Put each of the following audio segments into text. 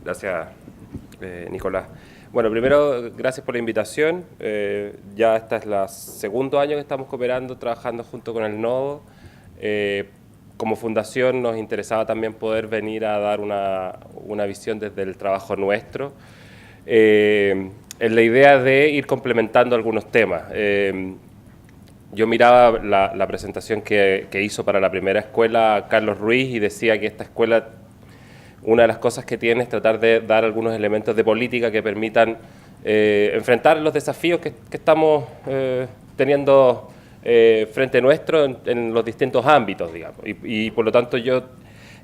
Gracias, Nicolás. Bueno, primero, gracias por la invitación. Ya este es el segundo año que estamos cooperando, trabajando junto con el Nodo. Como fundación nos interesaba también poder venir a dar una visión desde el trabajo nuestro, en la idea de ir complementando algunos temas. Yo miraba la presentación que hizo para la primera escuela Carlos Ruiz y decía que esta escuela, una de las cosas que tiene es tratar de dar algunos elementos de política que permitan enfrentar los desafíos que estamos teniendo frente nuestro en los distintos ámbitos, digamos. Y por lo tanto yo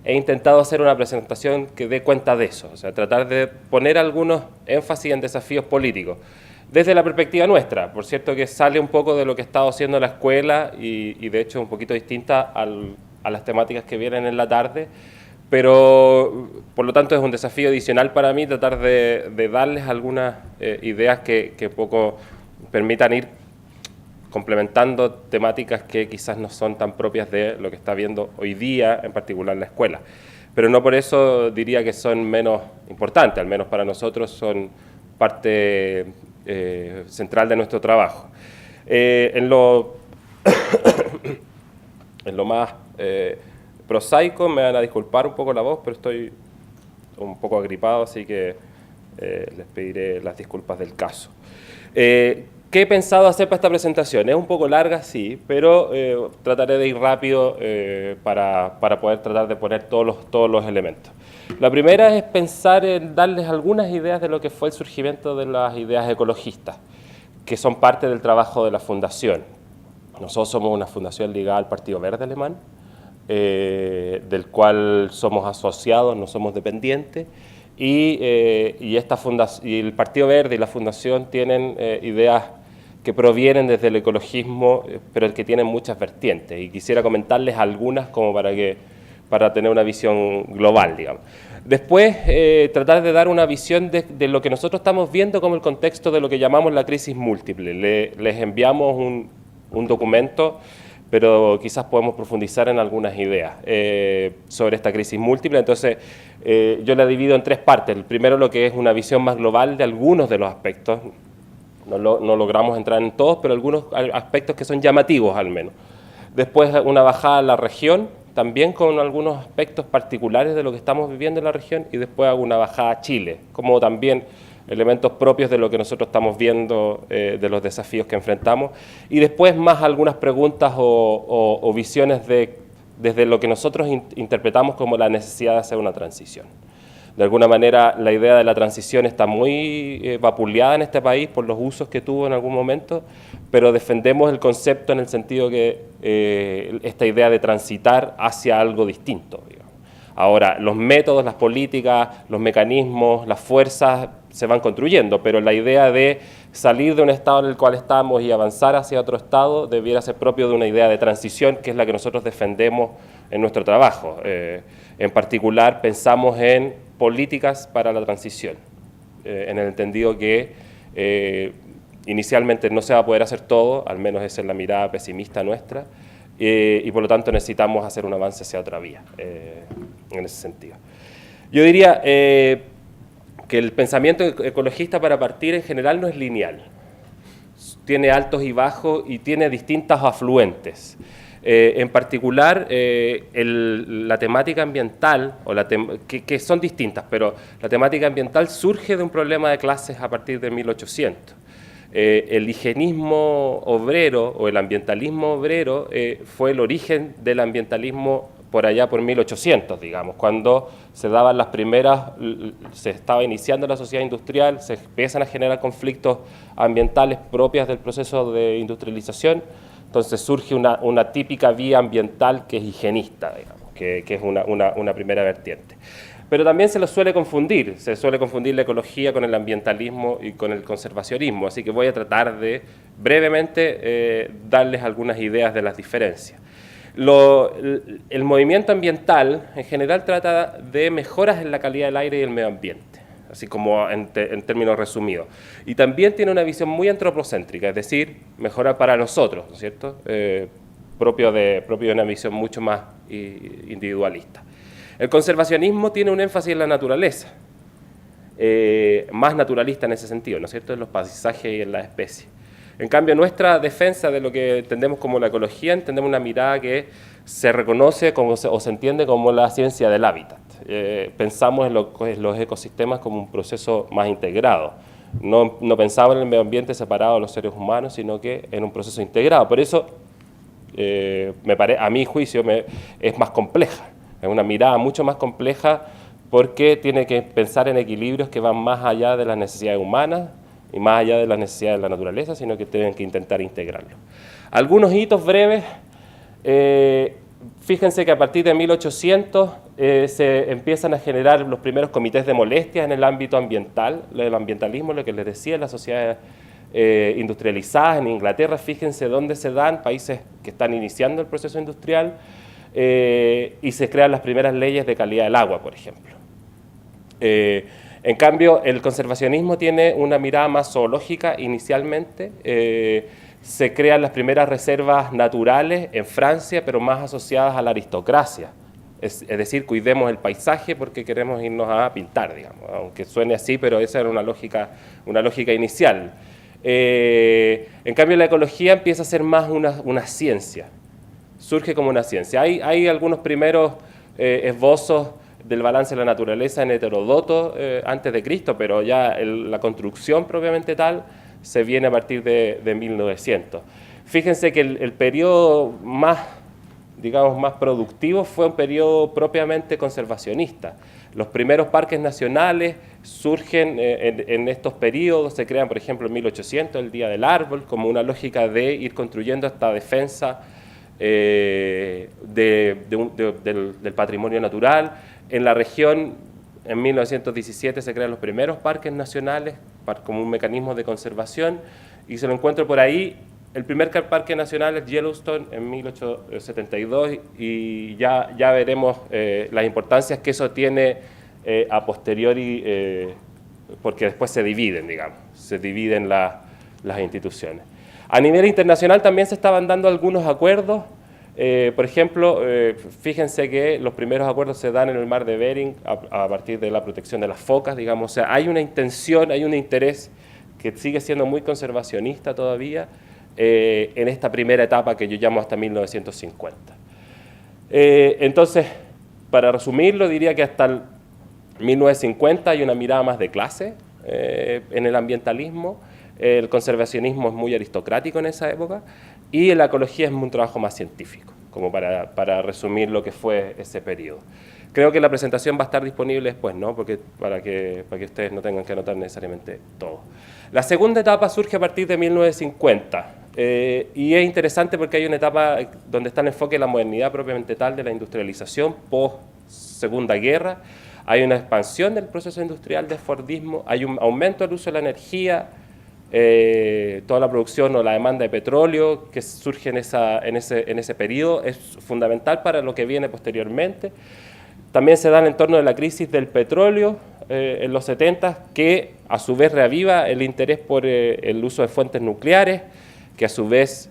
he intentado hacer una presentación que dé cuenta de eso, o sea, tratar de poner algunos énfasis en desafíos políticos. Desde la perspectiva nuestra, por cierto que sale un poco de lo que ha estado haciendo la escuela y de hecho un poquito distinta a las temáticas que vienen en la tarde, pero por lo tanto es un desafío adicional para mí tratar de darles algunas ideas que poco permitan ir complementando temáticas que quizás no son tan propias de lo que está viendo hoy día, en particular la escuela. Pero no por eso diría que son menos importantes, al menos para nosotros son parte central de nuestro trabajo. En lo más prosaico, me van a disculpar un poco la voz, pero estoy un poco agripado, así que les pediré las disculpas del caso. ¿Qué he pensado hacer para esta presentación? Es un poco larga, sí, pero trataré de ir rápido para poder tratar de poner todos los elementos. La primera es pensar en darles algunas ideas de lo que fue el surgimiento de las ideas ecologistas, que son parte del trabajo de la Fundación. Nosotros somos una fundación ligada al Partido Verde Alemán, del cual somos asociados, no somos dependientes, y el Partido Verde y la Fundación tienen ideas que provienen desde el ecologismo, pero que tienen muchas vertientes, y quisiera comentarles algunas como para tener una visión global, digamos. Después, tratar de dar una visión de lo que nosotros estamos viendo como el contexto de lo que llamamos la crisis múltiple. Les enviamos un documento, pero quizás podemos profundizar en algunas ideas sobre esta crisis múltiple. Entonces, yo la divido en tres partes. El primero, lo que es una visión más global de algunos de los aspectos. No logramos entrar en todos, pero algunos aspectos que son llamativos al menos. Después, una bajada a la región, también con algunos aspectos particulares de lo que estamos viviendo en la región, y después hago una bajada a Chile, como también elementos propios de lo que nosotros estamos viendo, de los desafíos que enfrentamos, y después más algunas preguntas o visiones desde lo que nosotros interpretamos como la necesidad de hacer una transición. De alguna manera, la idea de la transición está muy vapuleada en este país por los usos que tuvo en algún momento, pero defendemos el concepto en el sentido que esta idea de transitar hacia algo distinto, digamos. Ahora, los métodos, las políticas, los mecanismos, las fuerzas se van construyendo, pero la idea de salir de un estado en el cual estamos y avanzar hacia otro estado debiera ser propio de una idea de transición, que es la que nosotros defendemos en nuestro trabajo. En particular, pensamos en políticas para la transición, en el entendido que inicialmente no se va a poder hacer todo, al menos esa es la mirada pesimista nuestra, y por lo tanto necesitamos hacer un avance hacia otra vía, en ese sentido. Yo diría que el pensamiento ecologista, para partir, en general no es lineal. Tiene altos y bajos y tiene distintos afluentes. En particular, la temática ambiental, que son distintas, pero la temática ambiental surge de un problema de clases a partir de 1800. El higienismo obrero o el ambientalismo obrero fue el origen del ambientalismo por allá por 1800, digamos, cuando se daban las primeras, se estaba iniciando la sociedad industrial, se empiezan a generar conflictos ambientales propios del proceso de industrialización. Entonces surge una típica vía ambiental que es higienista, digamos, que es una primera vertiente. Pero también se suele confundir la ecología con el ambientalismo y con el conservacionismo, así que voy a tratar de brevemente darles algunas ideas de las diferencias. El movimiento ambiental en general trata de mejoras en la calidad del aire y el medio ambiente, así como en términos resumidos. Y también tiene una visión muy antropocéntrica, es decir, mejora para nosotros, ¿no es cierto? Propio de una visión mucho más individualista. El conservacionismo tiene un énfasis en la naturaleza, más naturalista en ese sentido, ¿no es cierto?, en los paisajes y en las especies. En cambio, nuestra defensa de lo que entendemos como la ecología, entendemos una mirada que se reconoce como o se entiende como la ciencia del hábitat. Pensamos en los ecosistemas como un proceso más integrado. No pensamos en el medio ambiente separado de los seres humanos, sino que en un proceso integrado. Por eso, a mi juicio, es más compleja. Es una mirada mucho más compleja porque tiene que pensar en equilibrios que van más allá de las necesidades humanas y más allá de las necesidades de la naturaleza, sino que tienen que intentar integrarlo. Algunos hitos breves. Fíjense que a partir de 1800 se empiezan a generar los primeros comités de molestias en el ámbito ambiental, el ambientalismo, lo que les decía, las sociedades industrializadas en Inglaterra, fíjense dónde se dan, países que están iniciando el proceso industrial, y se crean las primeras leyes de calidad del agua, por ejemplo. En cambio, el conservacionismo tiene una mirada más zoológica inicialmente. Se crean las primeras reservas naturales en Francia, pero más asociadas a la aristocracia. Es decir, cuidemos el paisaje porque queremos irnos a pintar, digamos, aunque suene así, pero esa era una lógica inicial. En cambio, la ecología empieza a ser más una ciencia, surge como una ciencia. Hay algunos primeros esbozos del balance de la naturaleza en Heterodoto antes de Cristo, pero ya la construcción propiamente tal se viene a partir de 1900. Fíjense que el periodo más productivo fue un periodo propiamente conservacionista. Los primeros parques nacionales surgen en estos periodos, se crean, por ejemplo, en 1800, el Día del Árbol, como una lógica de ir construyendo esta defensa del patrimonio natural. En la región, en 1917, se crean los primeros parques nacionales como un mecanismo de conservación, y se lo encuentro por ahí. El primer parque nacional es Yellowstone en 1872, y ya veremos las importancias que eso tiene a posteriori, porque después se dividen las instituciones. A nivel internacional también se estaban dando algunos acuerdos. Por ejemplo, fíjense que los primeros acuerdos se dan en el mar de Bering a partir de la protección de las focas, digamos. O sea, hay una intención, hay un interés que sigue siendo muy conservacionista todavía en esta primera etapa que yo llamo hasta 1950. Entonces, para resumirlo, diría que hasta el 1950 hay una mirada más de clase en el ambientalismo. El conservacionismo es muy aristocrático en esa época, y la ecología es un trabajo más científico, como para resumir lo que fue ese periodo. Creo que la presentación va a estar disponible después, ¿no? Para que ustedes no tengan que anotar necesariamente todo. La segunda etapa surge a partir de 1950, y es interesante porque hay una etapa donde está el enfoque de la modernidad propiamente tal, de la industrialización post-Segunda Guerra. Hay una expansión del proceso industrial de Fordismo, hay un aumento del uso de la energía, toda la producción o la demanda de petróleo que surge en ese periodo es fundamental para lo que viene posteriormente. También se da en el entorno de la crisis del petróleo en los 70, que a su vez reaviva el interés por el uso de fuentes nucleares, que a su vez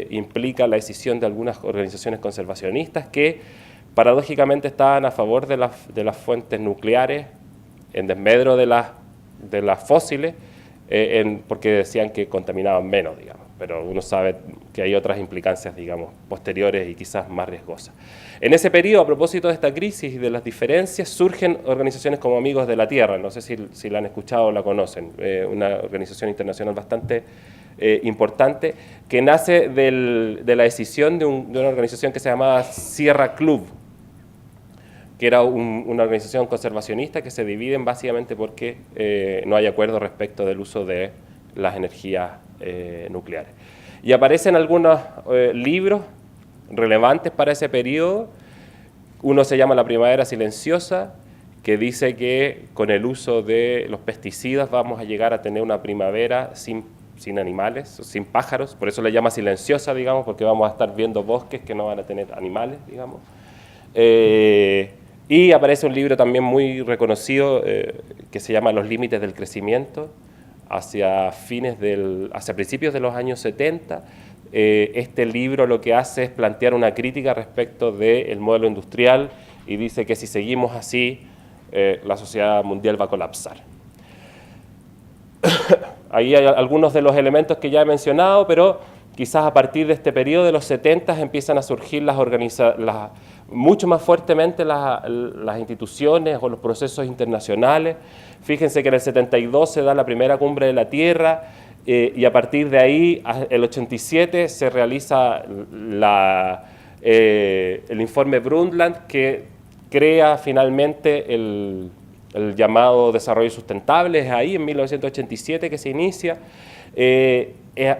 implica la decisión de algunas organizaciones conservacionistas que paradójicamente estaban a favor de las fuentes nucleares en desmedro de las fósiles, porque decían que contaminaban menos, digamos, pero uno sabe que hay otras implicancias, digamos, posteriores y quizás más riesgosas. En ese periodo, a propósito de esta crisis y de las diferencias, surgen organizaciones como Amigos de la Tierra, no sé si la han escuchado o la conocen, una organización internacional bastante importante, que nace de la decisión de una organización que se llamaba Sierra Club, que era una organización conservacionista que se dividen básicamente porque no hay acuerdo respecto del uso de las energías nucleares. Y aparecen algunos libros relevantes para ese periodo. Uno se llama La Primavera Silenciosa, que dice que con el uso de los pesticidas vamos a llegar a tener una primavera sin animales, sin pájaros, por eso le llama silenciosa, digamos, porque vamos a estar viendo bosques que no van a tener animales, digamos. Y aparece un libro también muy reconocido que se llama Los límites del crecimiento, hacia principios de los años 70. Este libro lo que hace es plantear una crítica respecto del modelo industrial y dice que si seguimos así, la sociedad mundial va a colapsar. Ahí hay algunos de los elementos que ya he mencionado, pero quizás a partir de este periodo de los 70 empiezan a surgir mucho más fuertemente las instituciones o los procesos internacionales. Fíjense que en el 72 se da la primera cumbre de la Tierra, y a partir de ahí, el 87, se realiza el informe Brundtland, que crea finalmente el llamado desarrollo sustentable. Es ahí, en 1987, que se inicia.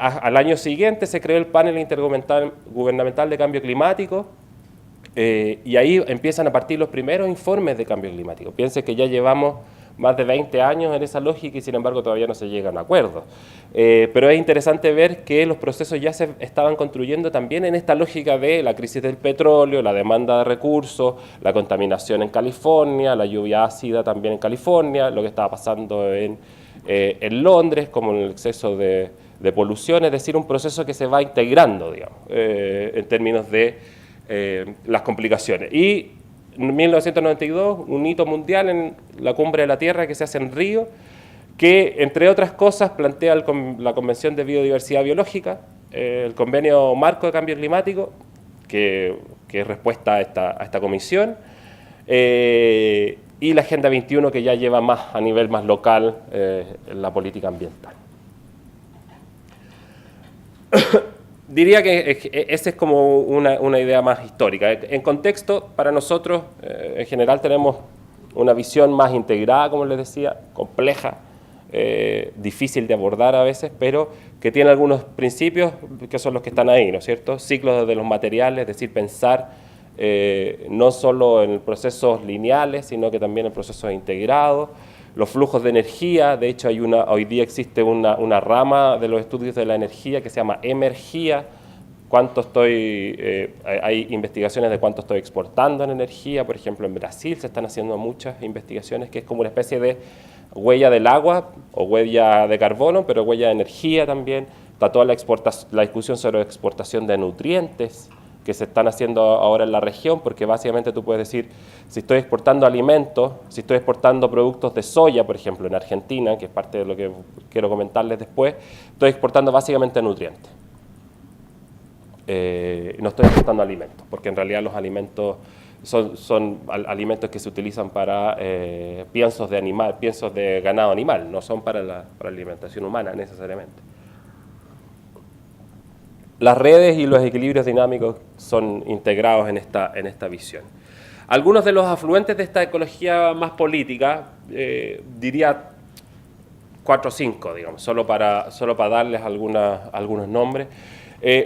Al año siguiente se creó el panel intergubernamental de cambio climático, y ahí empiezan a partir los primeros informes de cambio climático. Piensen que ya llevamos más de 20 años en esa lógica y sin embargo todavía no se llega a un acuerdo. Pero es interesante ver que los procesos ya se estaban construyendo también en esta lógica de la crisis del petróleo, la demanda de recursos, la contaminación en California, la lluvia ácida también en California, lo que estaba pasando en Londres, como el exceso de polución, es decir, un proceso que se va integrando, digamos, en términos de las complicaciones. Y en 1992, un hito mundial en la Cumbre de la Tierra que se hace en Río, que, entre otras cosas, plantea la Convención de Biodiversidad Biológica, el Convenio Marco de Cambio Climático, que es respuesta a esta comisión, y la Agenda 21, que ya lleva más a nivel más local la política ambiental. Diría que esa es como una idea más histórica. En contexto, para nosotros, en general, tenemos una visión más integrada, como les decía, compleja, difícil de abordar a veces, pero que tiene algunos principios que son los que están ahí, ¿no es cierto? Ciclos de los materiales, es decir, pensar no solo en procesos lineales, sino que también en procesos integrados. Los flujos de energía, de hecho hoy día existe una rama de los estudios de la energía que se llama emergía. Hay investigaciones de cuánto estoy exportando en energía. Por ejemplo, en Brasil se están haciendo muchas investigaciones que es como una especie de huella del agua o huella de carbono, pero huella de energía también. Está toda la discusión sobre la exportación de nutrientes que se están haciendo ahora en la región, porque básicamente tú puedes decir, si estoy exportando alimentos, si estoy exportando productos de soya, por ejemplo, en Argentina, que es parte de lo que quiero comentarles después, estoy exportando básicamente nutrientes. No estoy exportando alimentos, porque en realidad los alimentos son alimentos que se utilizan para piensos de ganado animal, no son para la alimentación humana necesariamente. Las redes y los equilibrios dinámicos son integrados en esta visión. Algunos de los afluentes de esta ecología más política, diría 4 o 5, digamos, solo para darles algunos nombres.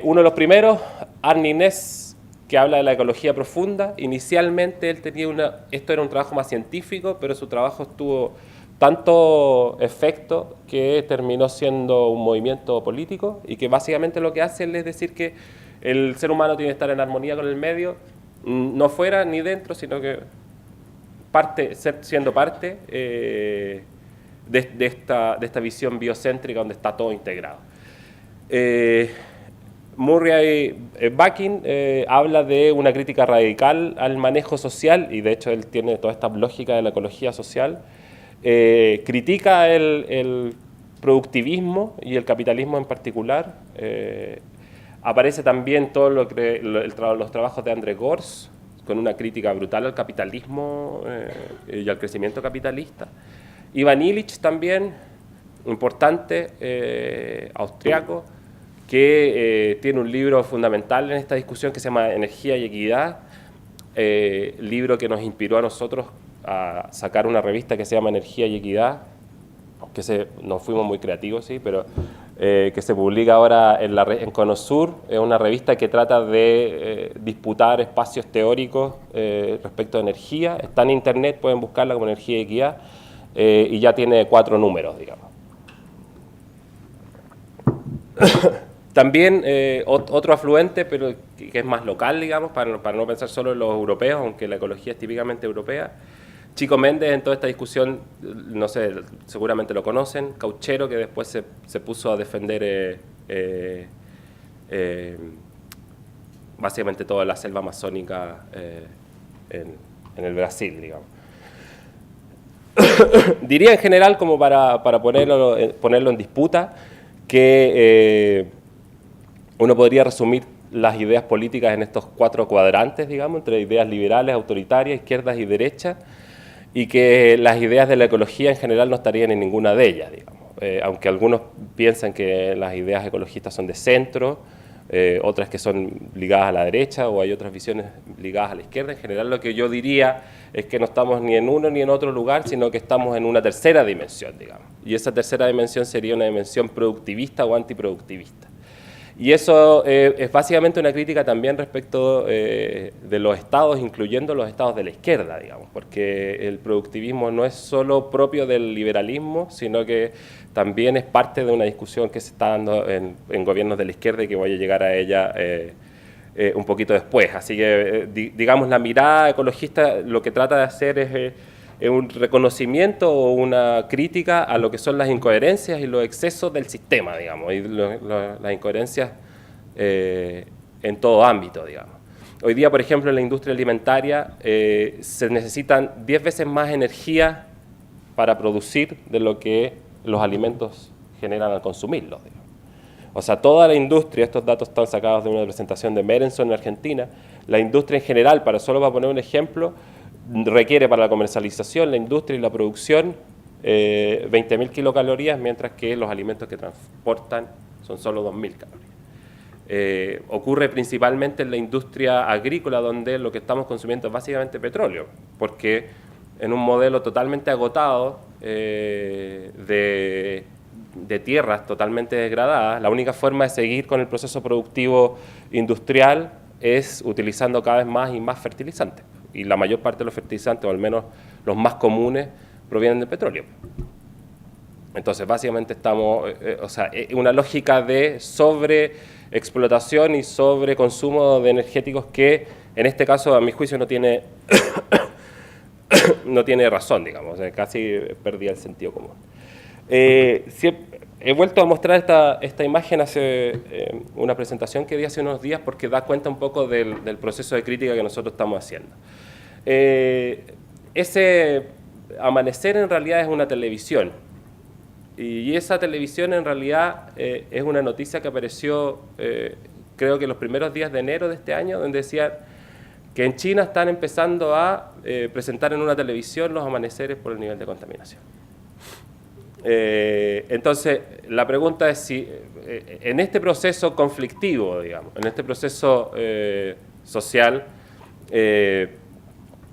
Uno de los primeros, Arne Naess, que habla de la ecología profunda. Inicialmente él tenía esto era un trabajo más científico, pero su trabajo tuvo tanto efecto que terminó siendo un movimiento político y que básicamente lo que hace es decir que el ser humano tiene que estar en armonía con el medio, no fuera ni dentro, sino que siendo parte de esta visión biocéntrica donde está todo integrado. Murray Bakin habla de una crítica radical al manejo social, y de hecho él tiene toda esta lógica de la ecología social. Critica el productivismo y el capitalismo en particular. Aparece también todos los trabajos de André Gorz, con una crítica brutal al capitalismo y al crecimiento capitalista. Ivan Illich también, importante, austriaco, que tiene un libro fundamental en esta discusión que se llama Energía y Equidad, libro que nos inspiró a nosotros a sacar una revista que se llama Energía y Equidad, nos fuimos muy creativos, sí, pero que se publica ahora en Conosur. Es una revista que trata de disputar espacios teóricos respecto a energía. Está en internet, pueden buscarla como Energía y Equidad, y ya tiene 4 números, digamos. También otro afluente, pero que es más local, digamos, para no pensar solo en los europeos, aunque la ecología es típicamente europea. Chico Méndez, en toda esta discusión, no sé, seguramente lo conocen, cauchero, que después se puso a defender básicamente toda la selva amazónica en el Brasil, digamos. diría en general, como para ponerlo en disputa, que uno podría resumir las ideas políticas en estos 4 cuadrantes, digamos, entre ideas liberales, autoritarias, izquierdas y derechas, y que las ideas de la ecología en general no estarían en ninguna de ellas, digamos. Aunque algunos piensan que las ideas ecologistas son de centro, otras que son ligadas a la derecha, o hay otras visiones ligadas a la izquierda. En general lo que yo diría es que no estamos ni en uno ni en otro lugar, sino que estamos en una tercera dimensión, digamos. Y esa tercera dimensión sería una dimensión productivista o antiproductivista. Y eso es básicamente una crítica también respecto de los estados, incluyendo los estados de la izquierda, digamos, porque el productivismo no es solo propio del liberalismo, sino que también es parte de una discusión que se está dando en gobiernos de la izquierda y que voy a llegar a ella un poquito después. Así que, digamos, la mirada ecologista lo que trata de hacer es un reconocimiento o una crítica a lo que son las incoherencias y los excesos del sistema, digamos, y las incoherencias en todo ámbito, digamos. Hoy día, por ejemplo, en la industria alimentaria se necesitan 10 veces más energía para producir de lo que los alimentos generan al consumirlos, digamos. O sea, toda la industria, estos datos están sacados de una presentación de Merenson en Argentina, la industria en general, solo para poner un ejemplo, requiere para la comercialización, la industria y la producción 20.000 kilocalorías, mientras que los alimentos que transportan son solo 2.000 calorías. Ocurre principalmente en la industria agrícola, donde lo que estamos consumiendo es básicamente petróleo, porque en un modelo totalmente agotado de tierras totalmente degradadas, la única forma de seguir con el proceso productivo industrial es utilizando cada vez más y más fertilizantes. Y la mayor parte de los fertilizantes, o al menos los más comunes, provienen del petróleo. Entonces, básicamente estamos, una lógica de sobreexplotación y sobreconsumo de energéticos que, en este caso, a mi juicio, no tiene razón, digamos, casi perdía el sentido común. He vuelto a mostrar esta imagen hace una presentación que di hace unos días porque da cuenta un poco del proceso de crítica que nosotros estamos haciendo. Ese amanecer en realidad es una televisión, y esa televisión en realidad es una noticia que apareció creo que los primeros días de enero de este año, donde decía que en China están empezando a presentar en una televisión los amaneceres por el nivel de contaminación. Entonces, la pregunta es si en este proceso conflictivo, digamos, en este proceso social,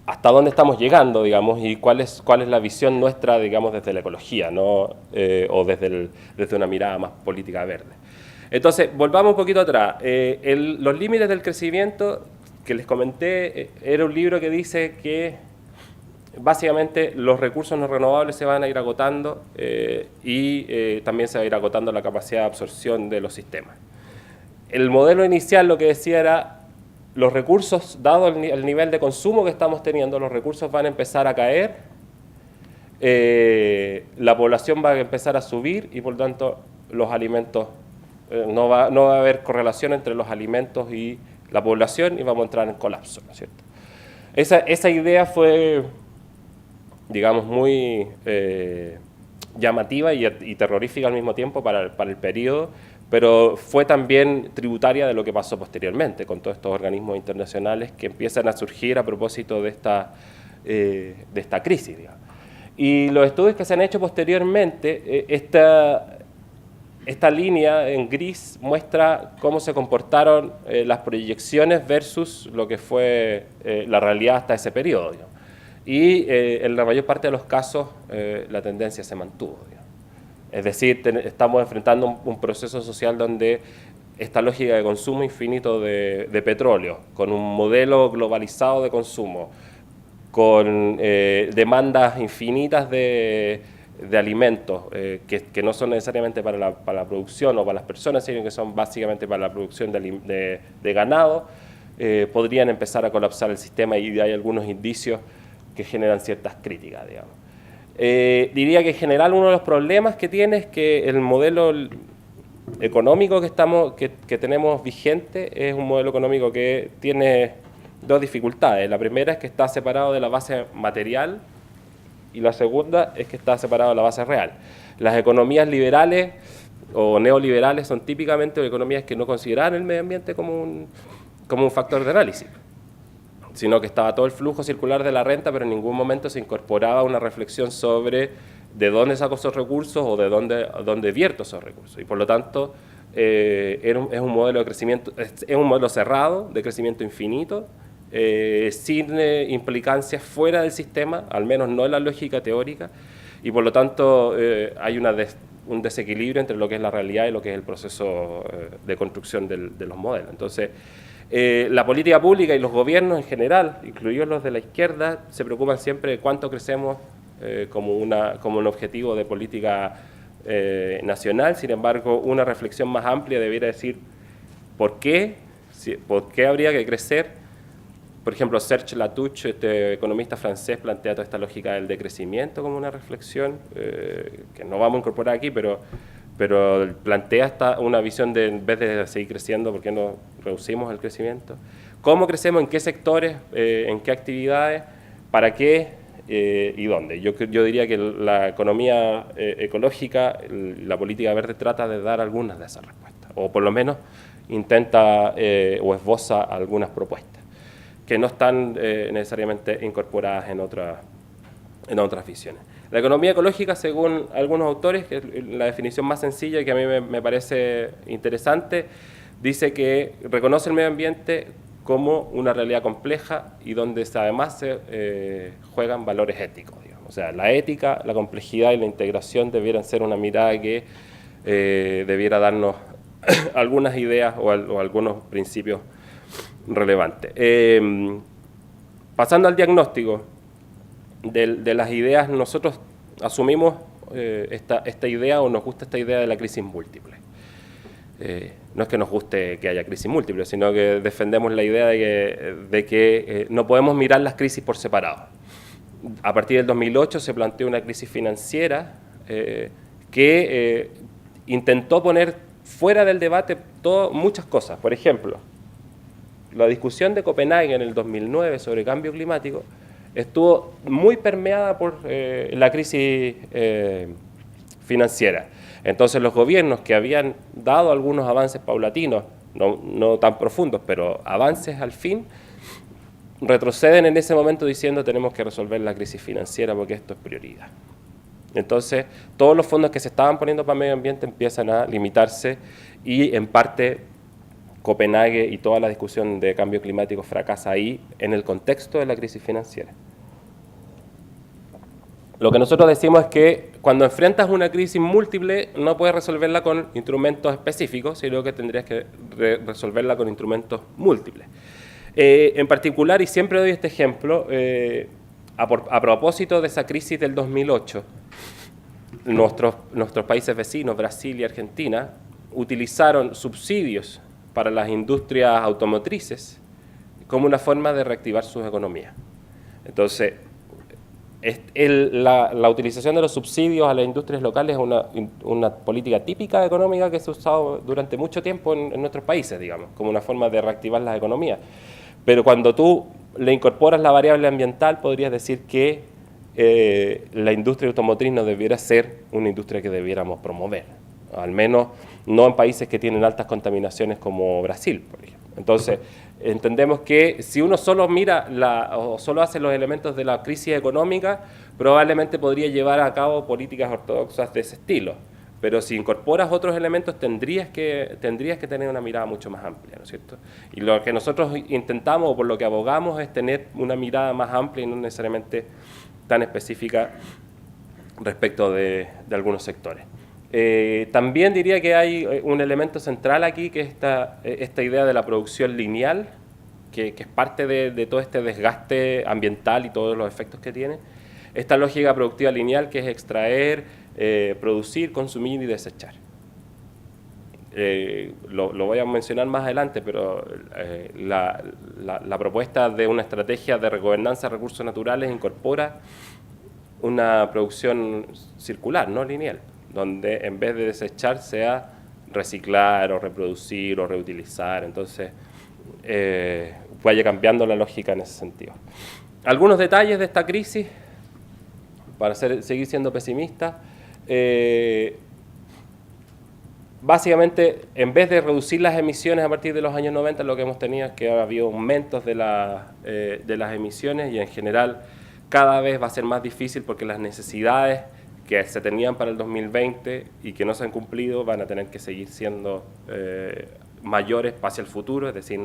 hasta dónde estamos llegando, digamos, y cuál es la visión nuestra, digamos, desde la ecología, ¿no? O desde una mirada más política verde. Entonces, volvamos un poquito atrás. Los límites del crecimiento que les comenté, era un libro que dice que básicamente los recursos no renovables se van a ir agotando y también se va a ir agotando la capacidad de absorción de los sistemas. El modelo inicial lo que decía era, los recursos, dado el nivel de consumo que estamos teniendo, los recursos van a empezar a caer, la población va a empezar a subir y por lo tanto los alimentos, no va a haber correlación entre los alimentos y la población y vamos a entrar en colapso, ¿no es cierto? Esa idea fue, digamos, muy llamativa y terrorífica al mismo tiempo para el periodo, pero fue también tributaria de lo que pasó posteriormente con todos estos organismos internacionales que empiezan a surgir a propósito de esta crisis, digamos. Y los estudios que se han hecho posteriormente, esta línea en gris muestra cómo se comportaron las proyecciones versus lo que fue la realidad hasta ese periodo, digamos. Y en la mayor parte de los casos la tendencia se mantuvo, digamos. Es decir, estamos enfrentando un proceso social donde esta lógica de consumo infinito de petróleo, con un modelo globalizado de consumo, con demandas infinitas de alimentos que no son necesariamente para la producción o para las personas, sino que son básicamente para la producción de ganado, podrían empezar a colapsar el sistema y hay algunos indicios que generan ciertas críticas, digamos. Diría que en general uno de los problemas que tiene es que el modelo económico que tenemos vigente es un modelo económico que tiene dos dificultades. La primera es que está separado de la base material y la segunda es que está separado de la base real. Las economías liberales o neoliberales son típicamente economías que no consideraban el medio ambiente como un factor de análisis, sino que estaba todo el flujo circular de la renta, pero en ningún momento se incorporaba una reflexión sobre de dónde saco esos recursos o de dónde vierto esos recursos. Y por lo tanto, es un modelo de crecimiento, es un modelo cerrado, de crecimiento infinito, sin implicancias fuera del sistema, al menos no en la lógica teórica, y por lo tanto hay un desequilibrio entre lo que es la realidad y lo que es el proceso de construcción de los modelos. Entonces, la política pública y los gobiernos en general, incluidos los de la izquierda, se preocupan siempre de cuánto crecemos como un objetivo de política nacional. Sin embargo, una reflexión más amplia debiera decir por qué habría que crecer. Por ejemplo, Serge Latouche, este economista francés, plantea toda esta lógica del decrecimiento como una reflexión, que no vamos a incorporar aquí, pero plantea una visión de, en vez de seguir creciendo, ¿por qué no reducimos el crecimiento? ¿Cómo crecemos? ¿En qué sectores? ¿En qué actividades? ¿Para qué? ¿Y dónde? Yo diría que la economía ecológica, la política verde trata de dar algunas de esas respuestas, o por lo menos intenta o esboza algunas propuestas que no están necesariamente incorporadas en otras visiones. La economía ecológica, según algunos autores, que es la definición más sencilla y que a mí me parece interesante, dice que reconoce el medio ambiente como una realidad compleja y donde además se juegan valores éticos, digamos. O sea, la ética, la complejidad y la integración debieran ser una mirada que debiera darnos algunas ideas o algunos principios relevantes. Pasando al diagnóstico de las ideas, nosotros asumimos esta idea o nos gusta esta idea de la crisis múltiple. No es que nos guste que haya crisis múltiple, sino que defendemos la idea de que no podemos mirar las crisis por separado. A partir del 2008 se planteó una crisis financiera que intentó poner fuera del debate muchas cosas. Por ejemplo, la discusión de Copenhague en el 2009 sobre cambio climático estuvo muy permeada por la crisis financiera. Entonces los gobiernos que habían dado algunos avances paulatinos, no tan profundos, pero avances al fin, retroceden en ese momento diciendo tenemos que resolver la crisis financiera porque esto es prioridad. Entonces todos los fondos que se estaban poniendo para medio ambiente empiezan a limitarse y en parte Copenhague y toda la discusión de cambio climático fracasa ahí en el contexto de la crisis financiera. Lo que nosotros decimos es que cuando enfrentas una crisis múltiple no puedes resolverla con instrumentos específicos, sino que tendrías que resolverla con instrumentos múltiples. En particular, y siempre doy este ejemplo, a propósito de esa crisis del 2008, nuestros países vecinos, Brasil y Argentina, utilizaron subsidios para las industrias automotrices como una forma de reactivar sus economías. Entonces, la utilización de los subsidios a las industrias locales es una política típica económica que se ha usado durante mucho tiempo en nuestros países, digamos, como una forma de reactivar las economías. Pero cuando tú le incorporas la variable ambiental, podrías decir que la industria automotriz no debiera ser una industria que debiéramos promover, al menos no en países que tienen altas contaminaciones como Brasil, por ejemplo. Entonces, entendemos que si uno solo mira o solo hace los elementos de la crisis económica, probablemente podría llevar a cabo políticas ortodoxas de ese estilo. Pero si incorporas otros elementos, tendrías que tener una mirada mucho más amplia, ¿no es cierto? Y lo que nosotros intentamos, o por lo que abogamos, es tener una mirada más amplia y no necesariamente tan específica respecto de algunos sectores. También diría que hay un elemento central aquí, que es esta idea de la producción lineal, que es parte de todo este desgaste ambiental y todos los efectos que tiene. Esta lógica productiva lineal, que es extraer, producir, consumir y desechar. Lo voy a mencionar más adelante, pero la propuesta de una estrategia de gobernanza de recursos naturales incorpora una producción circular, no lineal, donde en vez de desechar sea reciclar o reproducir o reutilizar. Entonces vaya cambiando la lógica en ese sentido. Algunos detalles de esta crisis. para seguir siendo pesimista, básicamente, en vez de reducir las emisiones a partir de los años 90, lo que hemos tenido es que ha habido aumentos de las emisiones y en general cada vez va a ser más difícil porque las necesidades que se tenían para el 2020 y que no se han cumplido van a tener que seguir siendo mayores hacia el futuro, es decir,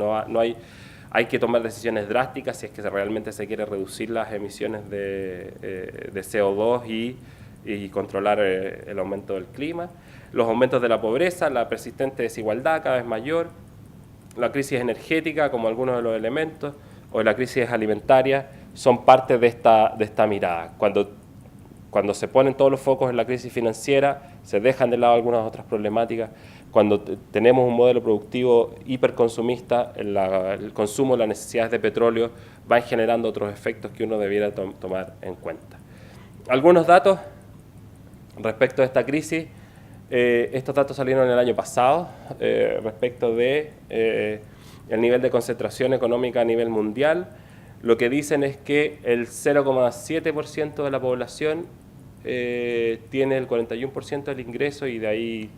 hay que tomar decisiones drásticas si es que realmente se quiere reducir las emisiones de CO2 y controlar el aumento del clima. Los aumentos de la pobreza, la persistente desigualdad cada vez mayor, la crisis energética como algunos de los elementos, o la crisis alimentaria, son parte de esta mirada. Cuando se ponen todos los focos en la crisis financiera, se dejan de lado algunas otras problemáticas. Cuando tenemos un modelo productivo hiperconsumista, el consumo, las necesidades de petróleo van generando otros efectos que uno debiera tomar en cuenta. Algunos datos respecto a esta crisis. Estos datos salieron el año pasado respecto de el nivel de concentración económica a nivel mundial. Lo que dicen es que el 0,7% de la población tiene el 41% del ingreso y de ahí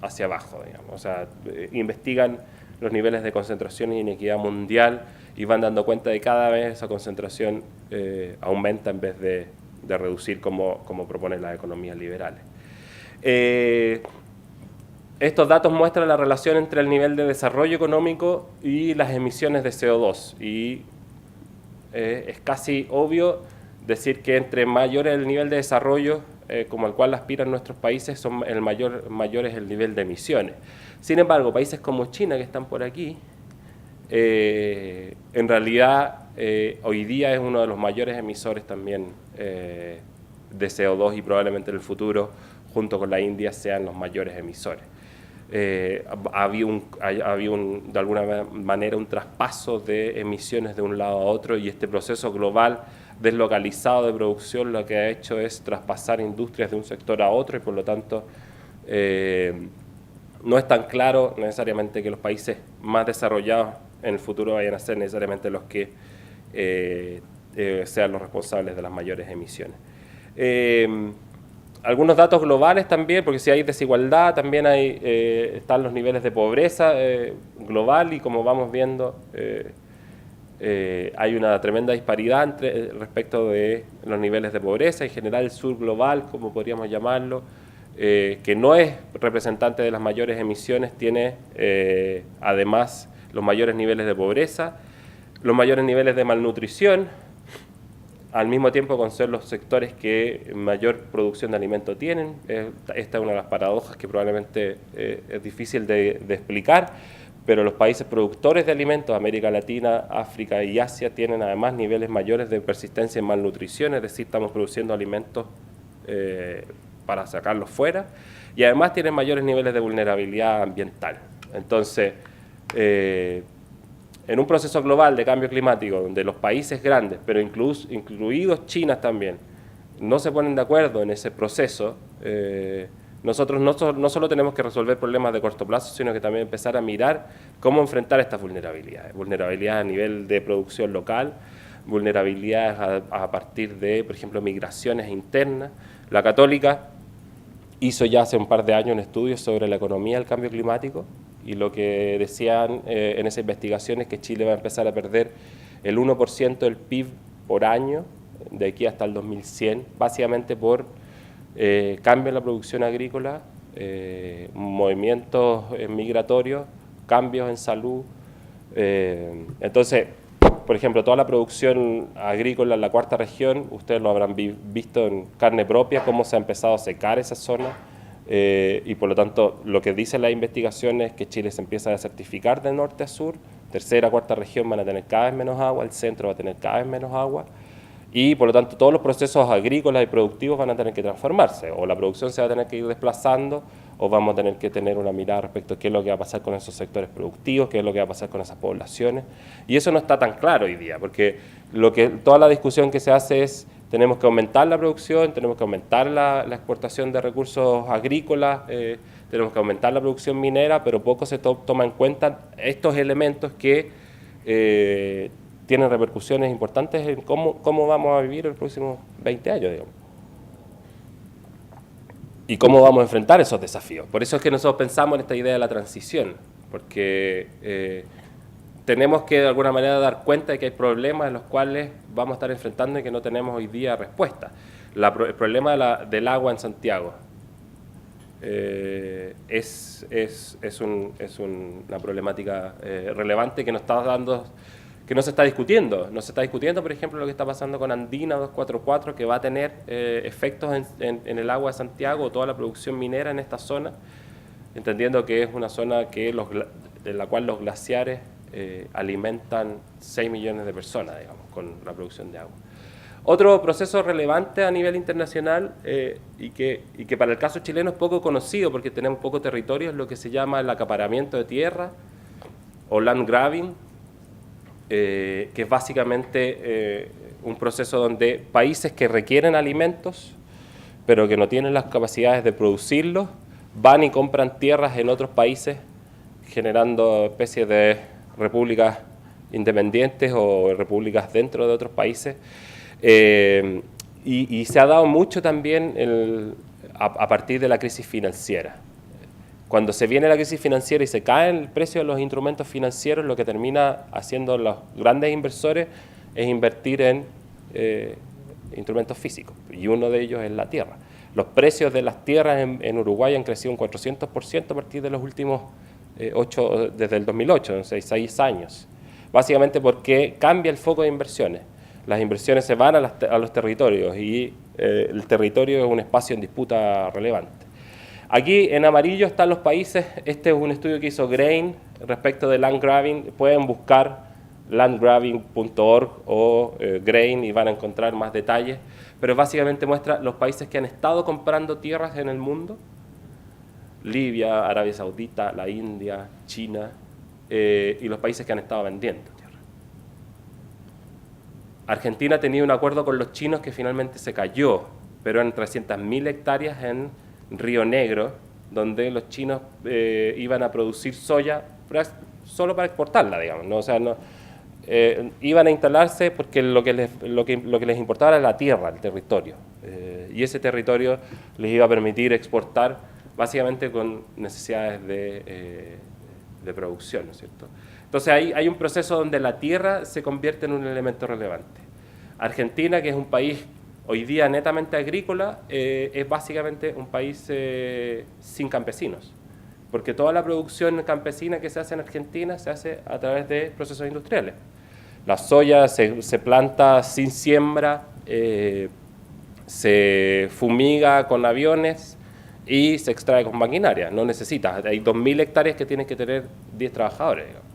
hacia abajo, digamos. O sea, investigan los niveles de concentración y inequidad mundial y van dando cuenta de que cada vez esa concentración aumenta en vez de reducir como proponen las economías liberales. Estos datos muestran la relación entre el nivel de desarrollo económico y las emisiones de CO2 y es casi obvio decir que entre mayor es el nivel de desarrollo como al cual aspiran nuestros países, mayor es el nivel de emisiones. Sin embargo, países como China, que están por aquí, en realidad hoy día es uno de los mayores emisores también de CO2 y probablemente en el futuro, junto con la India, sean los mayores emisores. Había de alguna manera un traspaso de emisiones de un lado a otro y este proceso global deslocalizado de producción lo que ha hecho es traspasar industrias de un sector a otro y por lo tanto no es tan claro necesariamente que los países más desarrollados en el futuro vayan a ser necesariamente los que sean los responsables de las mayores emisiones. Algunos datos globales también, porque si hay desigualdad, también están los niveles de pobreza global y como vamos viendo, hay una tremenda disparidad respecto de los niveles de pobreza. En general, el sur global, como podríamos llamarlo, que no es representante de las mayores emisiones, tiene además los mayores niveles de pobreza, los mayores niveles de malnutrición, al mismo tiempo con ser los sectores que mayor producción de alimento tienen. Esta es una de las paradojas que probablemente es difícil de explicar, pero los países productores de alimentos, América Latina, África y Asia, tienen además niveles mayores de persistencia en malnutrición, es decir, estamos produciendo alimentos para sacarlos fuera, y además tienen mayores niveles de vulnerabilidad ambiental. Entonces, en un proceso global de cambio climático, donde los países grandes, pero incluidos China también, no se ponen de acuerdo en ese proceso, nosotros no solo tenemos que resolver problemas de corto plazo, sino que también empezar a mirar cómo enfrentar estas vulnerabilidades. Vulnerabilidades a nivel de producción local, vulnerabilidades a partir de, por ejemplo, migraciones internas. La Católica hizo ya hace un par de años un estudio sobre la economía del cambio climático y lo que decían en esa investigación es que Chile va a empezar a perder el 1% del PIB por año de aquí hasta el 2100, básicamente por cambio en la producción agrícola, movimientos migratorios, cambios en salud. Entonces, por ejemplo, toda la producción agrícola en la cuarta región, ustedes lo habrán visto en carne propia, cómo se ha empezado a secar esa zona, y por lo tanto, lo que dicen las investigaciones es que Chile se empieza a desertificar de norte a sur, tercera, cuarta región van a tener cada vez menos agua, el centro va a tener cada vez menos agua, y por lo tanto todos los procesos agrícolas y productivos van a tener que transformarse, o la producción se va a tener que ir desplazando, o vamos a tener que tener una mirada respecto a qué es lo que va a pasar con esos sectores productivos, qué es lo que va a pasar con esas poblaciones, y eso no está tan claro hoy día, porque toda la discusión que se hace es, tenemos que aumentar la producción, tenemos que aumentar la exportación de recursos agrícolas, tenemos que aumentar la producción minera, pero poco se toma en cuenta estos elementos que tienen repercusiones importantes en cómo vamos a vivir los próximos 20 años, digamos. ¿Y cómo vamos a enfrentar esos desafíos? Por eso es que nosotros pensamos en esta idea de la transición, porque tenemos que de alguna manera dar cuenta de que hay problemas en los cuales vamos a estar enfrentando y que no tenemos hoy día respuesta. El problema del agua en Santiago es una problemática relevante que no se está discutiendo. No se está discutiendo, por ejemplo, lo que está pasando con Andina 244, que va a tener efectos en el agua de Santiago, toda la producción minera en esta zona, entendiendo que es una zona en la cual los glaciares alimentan 6 millones de personas, digamos, con la producción de agua. Otro proceso relevante a nivel internacional y que para el caso chileno es poco conocido porque tenemos poco territorio, es lo que se llama el acaparamiento de tierra o land grabbing, que es básicamente un proceso donde países que requieren alimentos pero que no tienen las capacidades de producirlos, van y compran tierras en otros países, generando especies de repúblicas independientes o repúblicas dentro de otros países. Y se ha dado mucho también a partir de la crisis financiera. Cuando se viene la crisis financiera y se cae el precio de los instrumentos financieros, lo que termina haciendo los grandes inversores es invertir en instrumentos físicos, y uno de ellos es la tierra. Los precios de las tierras en Uruguay han crecido un 400% a partir de los últimos desde el 2008, 6 años. Básicamente porque cambia el foco de inversiones. Las inversiones se van a los territorios y el territorio es un espacio en disputa relevante. Aquí en amarillo están los países. Este es un estudio que hizo Grain respecto de land grabbing. Pueden buscar landgrabbing.org o Grain y van a encontrar más detalles, pero básicamente muestra los países que han estado comprando tierras en el mundo: Libia, Arabia Saudita, la India, China, y los países que han estado vendiendo tierra. Argentina tenía un acuerdo con los chinos que finalmente se cayó, pero eran 300.000 hectáreas en Río Negro, donde los chinos iban a producir soya solo para exportarla, digamos, ¿no? O sea, iban a instalarse porque lo que les importaba era la tierra, el territorio, y ese territorio les iba a permitir exportar básicamente con necesidades de producción, ¿no es cierto? Entonces hay un proceso donde la tierra se convierte en un elemento relevante. Argentina, que es un país hoy día netamente agrícola, es básicamente un país sin campesinos, porque toda la producción campesina que se hace en Argentina se hace a través de procesos industriales. La soya se planta sin siembra, se fumiga con aviones y se extrae con maquinaria, no necesitas. Hay 2.000 hectáreas que tienen que tener 10 trabajadores, digamos.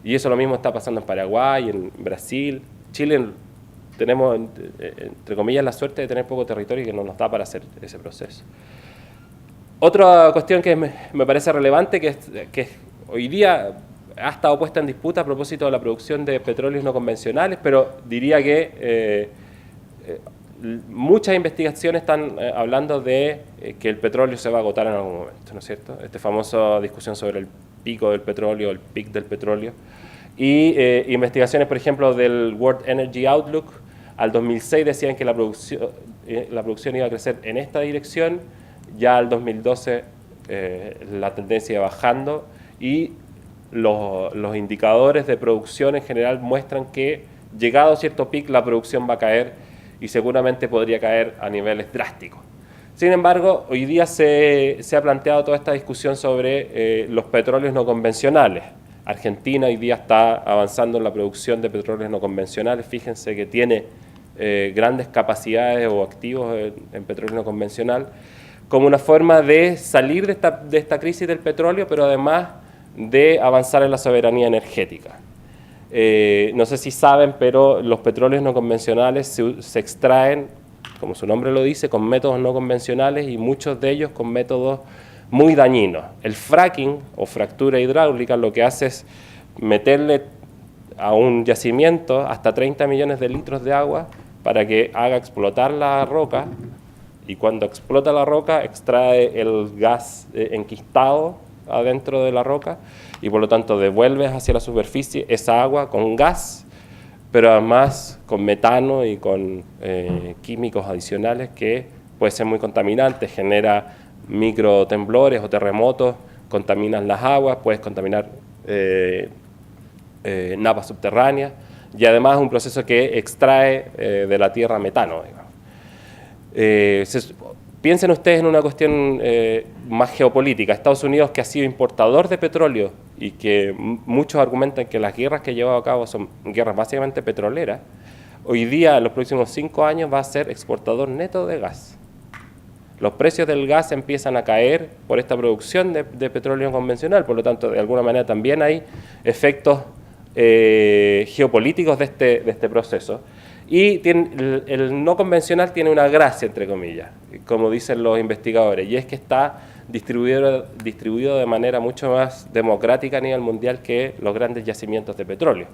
Y eso lo mismo está pasando en Paraguay, en Brasil. Chile tenemos, entre comillas, la suerte de tener poco territorio y que no nos da para hacer ese proceso. Otra cuestión que me parece relevante, que hoy día ha estado puesta en disputa a propósito de la producción de petróleos no convencionales, pero diría que muchas investigaciones están hablando de que el petróleo se va a agotar en algún momento, ¿no es cierto? Esta famosa discusión sobre el pico del petróleo, el peak del petróleo, y investigaciones, por ejemplo, del World Energy Outlook, al 2006 decían que la producción iba a crecer en esta dirección, ya al 2012 la tendencia iba bajando, y los indicadores de producción en general muestran que, llegado a cierto pic, la producción va a caer y seguramente podría caer a niveles drásticos. Sin embargo, hoy día se ha planteado toda esta discusión sobre los petróleos no convencionales. Argentina hoy día está avanzando en la producción de petróleos no convencionales. Fíjense que tiene grandes capacidades o activos en petróleo no convencional, como una forma de salir de esta crisis del petróleo, pero además de avanzar en la soberanía energética. No sé si saben, pero los petróleos no convencionales se extraen, como su nombre lo dice, con métodos no convencionales y muchos de ellos con métodos muy dañinos. El fracking o fractura hidráulica lo que hace es meterle a un yacimiento hasta 30 millones de litros de agua para que haga explotar la roca, y cuando explota la roca extrae el gas enquistado adentro de la roca y por lo tanto devuelves hacia la superficie esa agua con gas, pero además con metano y con químicos adicionales que puede ser muy contaminante, genera microtemblores o terremotos, contaminan las aguas, puedes contaminar napas subterráneas, y además es un proceso que extrae de la tierra metano, digamos. Piensen ustedes en una cuestión más geopolítica. Estados Unidos, que ha sido importador de petróleo y que muchos argumentan que las guerras que ha llevado a cabo son guerras básicamente petroleras, hoy día, en los próximos 5 años, va a ser exportador neto de gas. Los precios del gas empiezan a caer por esta producción de petróleo convencional, por lo tanto, de alguna manera también hay efectos geopolíticos de este proceso. Y el no convencional tiene una gracia, entre comillas, como dicen los investigadores, y es que está distribuido de manera mucho más democrática a nivel mundial que los grandes yacimientos de petróleo.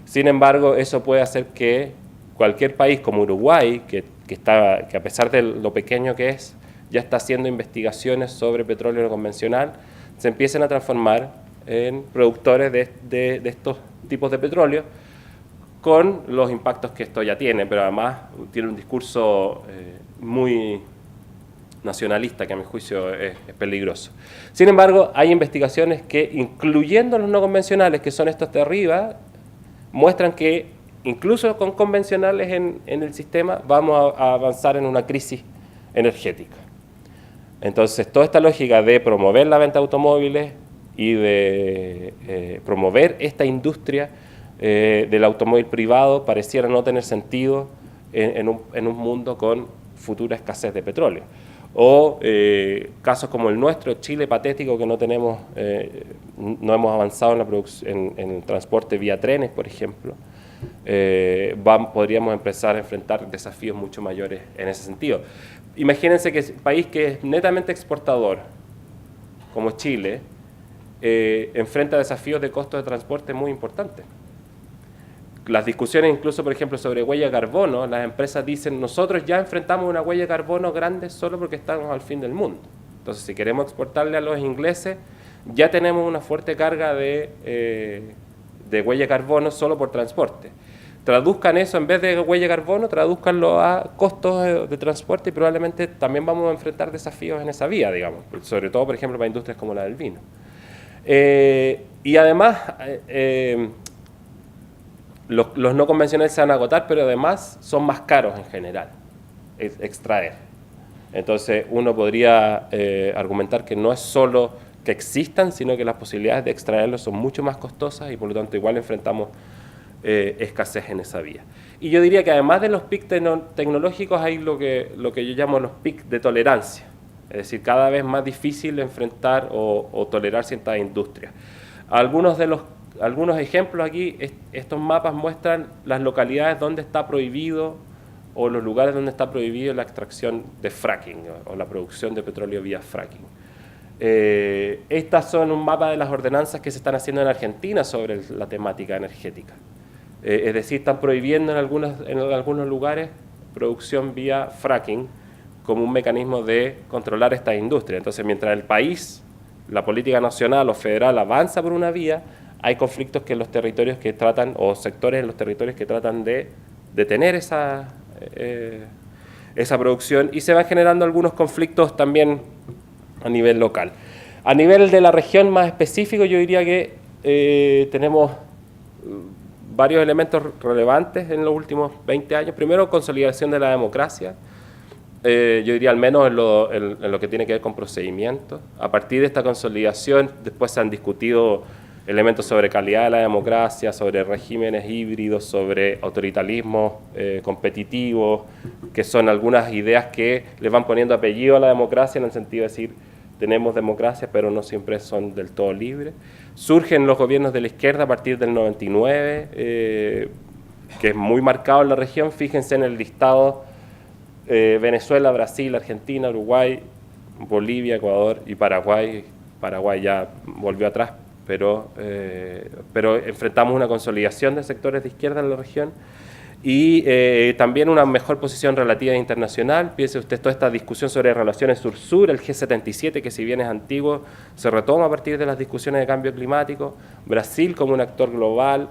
Sin embargo, eso puede hacer que cualquier país como Uruguay, que a pesar de lo pequeño que es, ya está haciendo investigaciones sobre petróleo no convencional, se empiecen a transformar en productores de estos tipos de petróleo, con los impactos que esto ya tiene, pero además tiene un discurso muy nacionalista que a mi juicio es peligroso. Sin embargo, hay investigaciones que, incluyendo los no convencionales, que son estos de arriba, muestran que incluso con convencionales en el sistema vamos a avanzar en una crisis energética. Entonces, toda esta lógica de promover la venta de automóviles y de promover esta industria del automóvil privado pareciera no tener sentido en un mundo con futura escasez de petróleo. O casos como el nuestro, Chile patético, que no hemos avanzado en el transporte vía trenes, por ejemplo, podríamos empezar a enfrentar desafíos mucho mayores en ese sentido. Imagínense que un país que es netamente exportador, como Chile, enfrenta desafíos de costos de transporte muy importantes. Las discusiones incluso, por ejemplo, sobre huella de carbono, las empresas dicen, nosotros ya enfrentamos una huella de carbono grande solo porque estamos al fin del mundo. Entonces, si queremos exportarle a los ingleses, ya tenemos una fuerte carga de huella de carbono solo por transporte. Traduzcan eso, en vez de huella de carbono, traduzcanlo a costos de transporte y probablemente también vamos a enfrentar desafíos en esa vía, digamos, sobre todo, por ejemplo, para industrias como la del vino. Y además, los no convencionales se van a agotar, pero además son más caros en general, extraer. Entonces, uno podría argumentar que no es solo que existan, sino que las posibilidades de extraerlos son mucho más costosas y por lo tanto igual enfrentamos escasez en esa vía. Y yo diría que además de los pics tecnológicos hay lo que yo llamo los pics de tolerancia, es decir, cada vez más difícil enfrentar o tolerar ciertas industrias. Algunos ejemplos aquí, estos mapas muestran las localidades donde está prohibido o los lugares donde está prohibido la extracción de fracking o la producción de petróleo vía fracking. Estas son un mapa de las ordenanzas que se están haciendo en Argentina sobre la temática energética. Es decir, están prohibiendo en algunos lugares producción vía fracking como un mecanismo de controlar esta industria. Entonces, mientras el país, la política nacional o federal avanza por una vía, hay conflictos que en los territorios que tratan, o sectores en los territorios que tratan de detener esa producción, y se van generando algunos conflictos también a nivel local. A nivel de la región más específico, yo diría que tenemos varios elementos relevantes en los últimos 20 años. Primero, consolidación de la democracia. Yo diría al menos en lo que tiene que ver con procedimientos. A partir de esta consolidación, después se han discutido elementos sobre calidad de la democracia, sobre regímenes híbridos, sobre autoritarismo competitivo, que son algunas ideas que le van poniendo apellido a la democracia en el sentido de decir, tenemos democracia, pero no siempre son del todo libres. Surgen los gobiernos de la izquierda a partir del 99, que es muy marcado en la región. Fíjense en el listado: Venezuela, Brasil, Argentina, Uruguay, Bolivia, Ecuador y Paraguay. Paraguay ya volvió atrás, pero enfrentamos una consolidación de sectores de izquierda en la región. Y también una mejor posición relativa internacional. Piense usted toda esta discusión sobre relaciones sur-sur, el G77, que si bien es antiguo, se retoma a partir de las discusiones de cambio climático. Brasil como un actor global,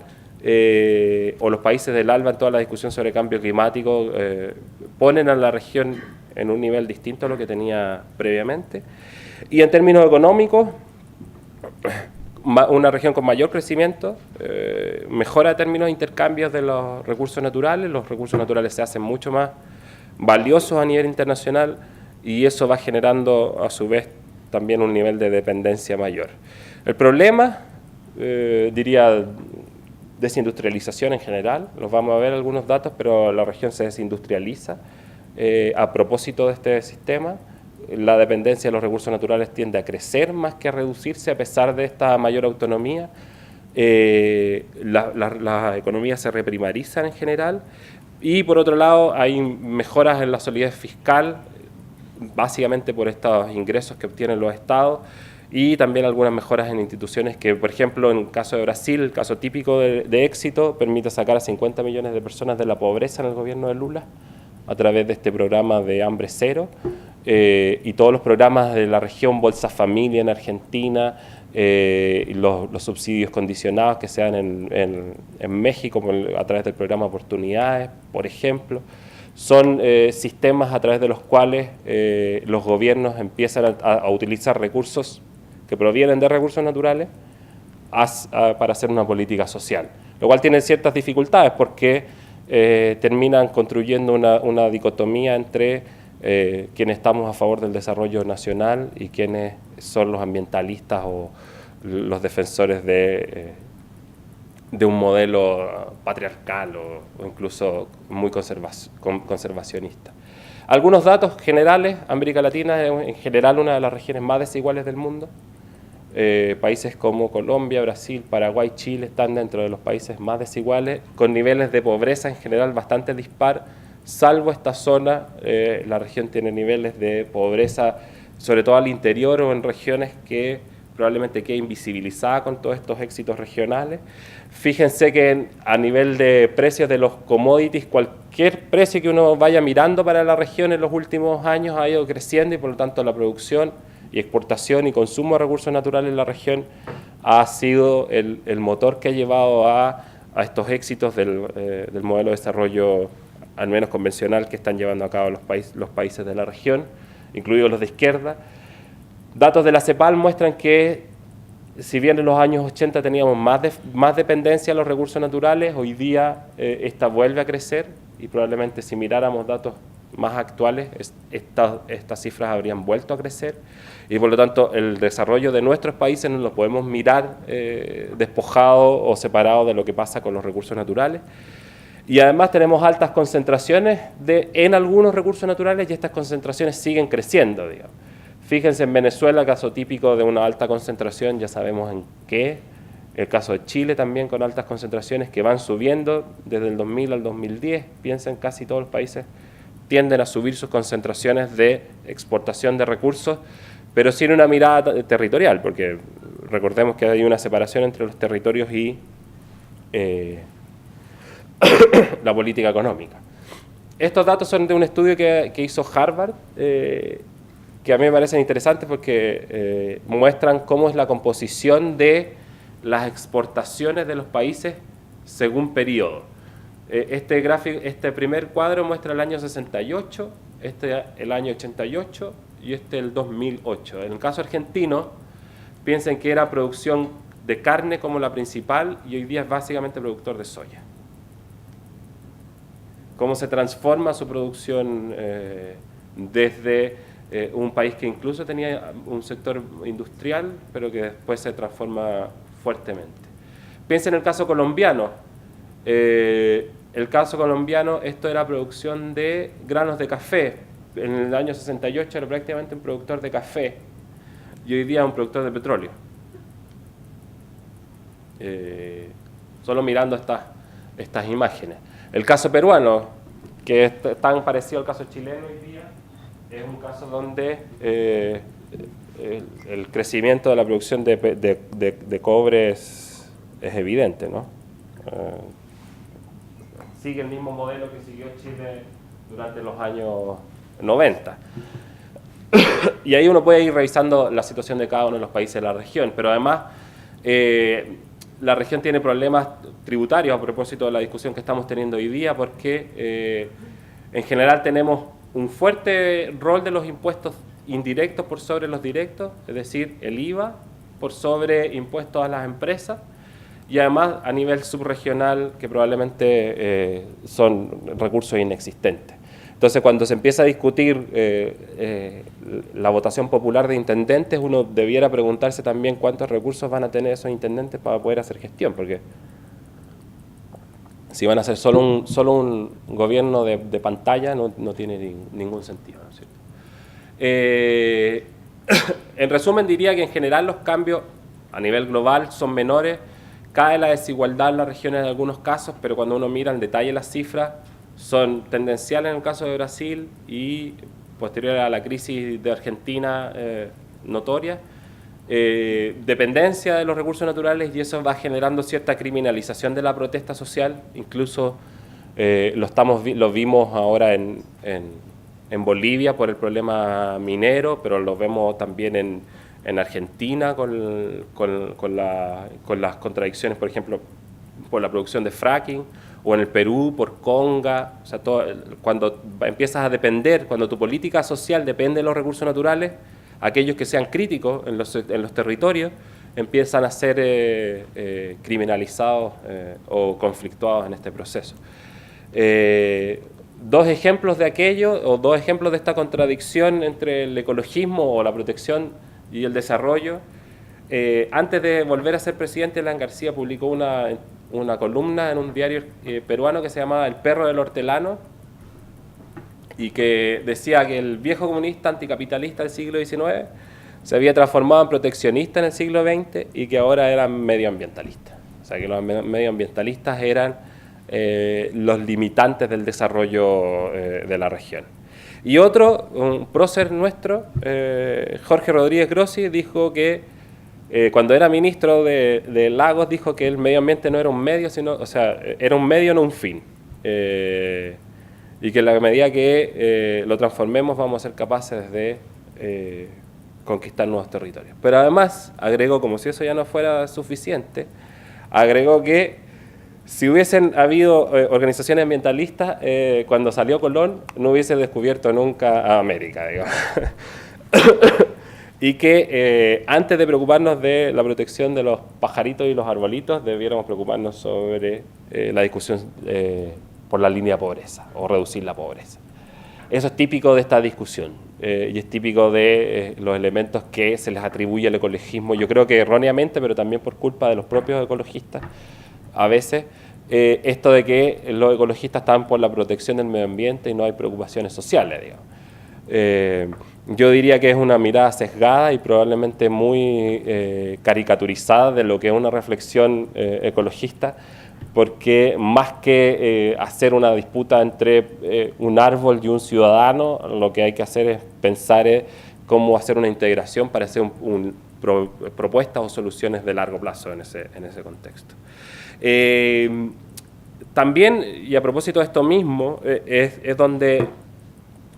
o los países del ALBA en toda la discusión sobre cambio climático, ponen a la región en un nivel distinto a lo que tenía previamente. Y en términos económicos, una región con mayor crecimiento, mejora en términos de intercambios de los recursos naturales se hacen mucho más valiosos a nivel internacional y eso va generando a su vez también un nivel de dependencia mayor. El problema, diría, desindustrialización en general, los vamos a ver algunos datos, pero la región se desindustrializa a propósito de este sistema. La dependencia de los recursos naturales tiende a crecer más que a reducirse a pesar de esta mayor autonomía. Las economías se reprimarizan en general y por otro lado hay mejoras en la solidez fiscal, básicamente por estos ingresos que obtienen los estados y también algunas mejoras en instituciones que, por ejemplo, en el caso de Brasil, el caso típico de éxito, permite sacar a 50 millones de personas de la pobreza en el gobierno de Lula a través de este programa de hambre cero. Y todos los programas de la región, Bolsa Familia en Argentina, los subsidios condicionados que se dan en México a través del programa Oportunidades, por ejemplo, son sistemas a través de los cuales los gobiernos empiezan a utilizar recursos que provienen de recursos naturales para hacer una política social, lo cual tiene ciertas dificultades porque terminan construyendo una dicotomía entre quienes estamos a favor del desarrollo nacional y quienes son los ambientalistas o los defensores de un modelo patriarcal o incluso muy conservacionista. Algunos datos generales: América Latina es en general una de las regiones más desiguales del mundo. Países como Colombia, Brasil, Paraguay, Chile están dentro de los países más desiguales, con niveles de pobreza en general bastante dispar. Salvo esta zona, la región tiene niveles de pobreza, sobre todo al interior o en regiones que probablemente quede invisibilizada con todos estos éxitos regionales. Fíjense que a nivel de precios de los commodities, cualquier precio que uno vaya mirando para la región en los últimos años ha ido creciendo y por lo tanto la producción y exportación y consumo de recursos naturales en la región ha sido el motor que ha llevado a estos éxitos del modelo de desarrollo al menos convencional que están llevando a cabo los países de la región, incluidos los de izquierda. Datos de la CEPAL muestran que, si bien en los años 80 teníamos más dependencia de los recursos naturales, hoy día esta vuelve a crecer y probablemente si miráramos datos más actuales, estas cifras habrían vuelto a crecer y por lo tanto el desarrollo de nuestros países no lo podemos mirar despojado o separado de lo que pasa con los recursos naturales. Y además tenemos altas concentraciones en algunos recursos naturales y estas concentraciones siguen creciendo, digamos. Fíjense en Venezuela, caso típico de una alta concentración, ya sabemos en qué. El caso de Chile también con altas concentraciones que van subiendo desde el 2000 al 2010. Piensen, casi todos los países tienden a subir sus concentraciones de exportación de recursos, pero sin una mirada territorial, porque recordemos que hay una separación entre los territorios y la política económica. Estos datos son de un estudio que hizo Harvard, que a mí me parecen interesantes porque muestran cómo es la composición de las exportaciones de los países según periodo. Este primer cuadro muestra el año 68, el año 88 y el 2008. En el caso argentino, piensen que era producción de carne como la principal y hoy día es básicamente productor de soya. Cómo se transforma su producción desde un país que incluso tenía un sector industrial, pero que después se transforma fuertemente. Piensen en el caso colombiano. El caso colombiano, esto era producción de granos de café. En el año 68 era prácticamente un productor de café y hoy día es un productor de petróleo. Solo mirando estas imágenes. El caso peruano, que es tan parecido al caso chileno hoy día, es un caso donde el crecimiento de la producción de cobre es evidente, ¿no? Sigue el mismo modelo que siguió Chile durante los años 90. Y ahí uno puede ir revisando la situación de cada uno de los países de la región, pero además la región tiene problemas tributarios a propósito de la discusión que estamos teniendo hoy día, porque en general tenemos un fuerte rol de los impuestos indirectos por sobre los directos, es decir, el IVA por sobre impuestos a las empresas, y además a nivel subregional, que probablemente son recursos inexistentes. Entonces, cuando se empieza a discutir la votación popular de intendentes, uno debiera preguntarse también cuántos recursos van a tener esos intendentes para poder hacer gestión, porque si van a hacer solo un gobierno de pantalla, no tiene ningún sentido, ¿no es cierto? En resumen, diría que en general los cambios a nivel global son menores, cae la desigualdad en las regiones en algunos casos, pero cuando uno mira en detalle las cifras, son tendenciales en el caso de Brasil y posterior a la crisis de Argentina notoria, dependencia de los recursos naturales, y eso va generando cierta criminalización de la protesta social, incluso lo vimos ahora en Bolivia por el problema minero, pero lo vemos también en Argentina con las contradicciones, por ejemplo, por la producción de fracking, o en el Perú por conga. O sea, cuando empiezas a depender, cuando tu política social depende de los recursos naturales, aquellos que sean críticos en los territorios empiezan a ser criminalizados o conflictuados en este proceso. Dos ejemplos de aquello, o dos ejemplos de esta contradicción entre el ecologismo o la protección y el desarrollo. Antes de volver a ser presidente, Alan García publicó una columna en un diario peruano que se llamaba El perro del hortelano, y que decía que el viejo comunista anticapitalista del siglo XIX se había transformado en proteccionista en el siglo XX y que ahora eran medioambientalistas. O sea, que los medioambientalistas eran los limitantes del desarrollo de la región. Y otro, un prócer nuestro, Jorge Rodríguez Grossi, dijo que cuando era ministro de Lagos, dijo que el medio ambiente no era un medio, sino, o sea, era un medio, no un fin. Y que en la medida que lo transformemos vamos a ser capaces de conquistar nuevos territorios. Pero además agregó, como si eso ya no fuera suficiente, agregó que si hubiesen habido organizaciones ambientalistas, cuando salió Colón no hubiese descubierto nunca a América, digamos. Y que antes de preocuparnos de la protección de los pajaritos y los arbolitos, debiéramos preocuparnos sobre la discusión por la línea de pobreza o reducir la pobreza. Eso es típico de esta discusión y es típico de los elementos que se les atribuye al ecologismo, yo creo que erróneamente, pero también por culpa de los propios ecologistas, a veces, esto de que los ecologistas están por la protección del medio ambiente y no hay preocupaciones sociales, digamos. Yo diría que es una mirada sesgada y probablemente muy caricaturizada de lo que es una reflexión ecologista, porque más que hacer una disputa entre un árbol y un ciudadano, lo que hay que hacer es pensar cómo hacer una integración para hacer propuestas o soluciones de largo plazo en ese contexto. También, y a propósito de esto mismo, es donde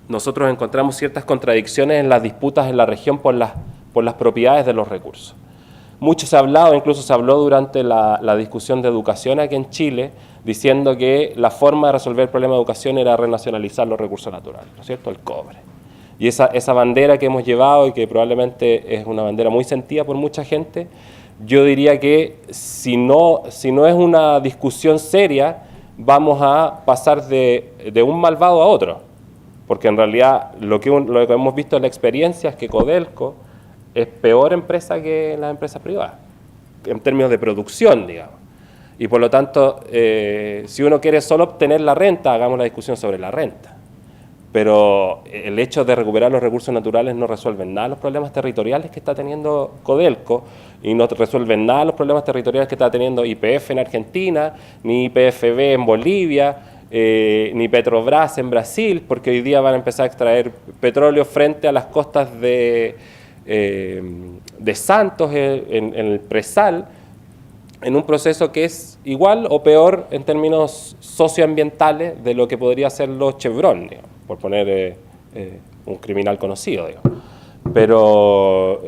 nosotros encontramos ciertas contradicciones en las disputas en la región por las propiedades de los recursos. Mucho se ha hablado, incluso se habló durante la discusión de educación aquí en Chile, diciendo que la forma de resolver el problema de educación era renacionalizar los recursos naturales, ¿no es cierto?, el cobre. Y esa bandera que hemos llevado y que probablemente es una bandera muy sentida por mucha gente, yo diría que si no es una discusión seria, vamos a pasar de un malvado a otro. Porque en realidad lo que hemos visto en la experiencia es que Codelco es peor empresa que las empresas privadas, en términos de producción, digamos. Y por lo tanto, si uno quiere solo obtener la renta, hagamos la discusión sobre la renta. Pero el hecho de recuperar los recursos naturales no resuelve nada los problemas territoriales que está teniendo Codelco, y no resuelven nada los problemas territoriales que está teniendo YPF en Argentina, ni YPFB en Bolivia, ni Petrobras en Brasil, porque hoy día van a empezar a extraer petróleo frente a las costas de Santos, en el presal, en un proceso que es igual o peor en términos socioambientales de lo que podría hacerlo Chevron, digamos, por poner un criminal conocido, digamos. Pero